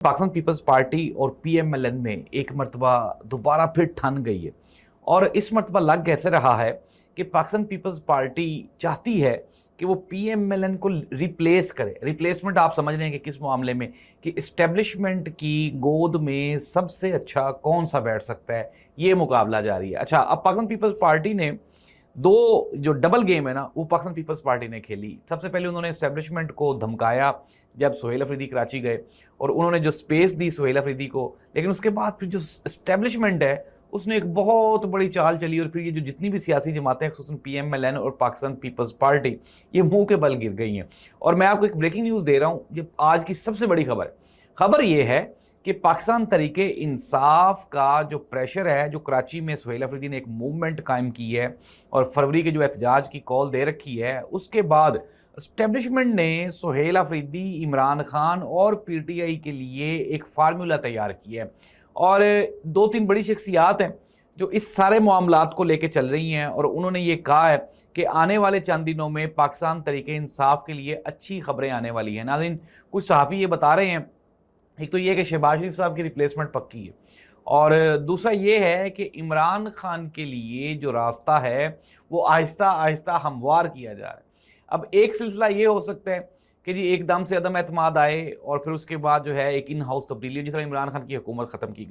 Pakistan peoples party और पीएमएलएन में एक मरतबा दोबारा फिर ठन गई है। और इस मरतबा लग कैसे रहा है कि पाकिस्तान पीपल्स पार्टी चाहती है कि वो पीएमएलएन को रिप्लेस करे। रिप्लेसमेंट आप समझ रहे हैं कि किस मामले में, कि इस्टेब्लिशमेंट की गोद में सबसे अच्छा कौन सा बैठ सकता है, ये मुकाबला जारी है। अच्छा, अब पाकिस्तान पीपल्स पार्टी ने दो जो डबल गेम है ना, वो पाकिस्तान पीपल्स पार्टी ने खेली। सबसे पहले उन्होंने एस्टेब्लिशमेंट को धमकाया जब सुहेल अफरीदी कराची गए, और उन्होंने जो स्पेस दी सुहेल अफरीदी को, लेकिन उसके बाद फिर जो एस्टेब्लिशमेंट है उसने एक बहुत बड़ी चाल चली, और फिर ये जो जितनी भी सियासी जमातें हैं, खुसूसन पीएमएलएन और पाकिस्तान पीपल्स पार्टी, ये मुंह के बल गिर गई हैं। और मैं आपको एक ब्रेकिंग न्यूज़ दे रहा हूँ, ये आज की सबसे बड़ी खबर ये है कि पाकिस्तान तरीके इंसाफ का जो प्रेशर है, जो कराची में सुहेल अफरीदी ने एक मूवमेंट कायम की है और फरवरी के जो एहतजाज की कॉल दे रखी है, उसके बाद एस्टेब्लिशमेंट ने सुहेल अफरीदी, इमरान खान और पीटीआई के लिए एक फार्मूला तैयार किया है। और दो तीन बड़ी शख्सियात हैं जो इस सारे मामलात को लेके चल रही हैं, और उन्होंने ये कहा है कि आने वाले चंद दिनों में पाकिस्तान तरीके इंसाफ के लिए अच्छी खबरें आने वाली हैं। नाज़रीन, कुछ सहाफ़ी ये बता रहे हैं, एक तो ये कि शहबाज शरीफ साहब की रिप्लेसमेंट पक्की है, और दूसरा ये है कि इमरान खान के लिए जो रास्ता है वो आहिस्ता आहिस्ता हमवार किया जा रहा है। अब एक सिलसिला ये हो सकता है कि जी एकदम से अदम एतमाद आए और फिर उसके बाद जो है एक इन हाउस तब्दीली, जिस तरह इमरान खान की हुकूमत ख़त्म की गई।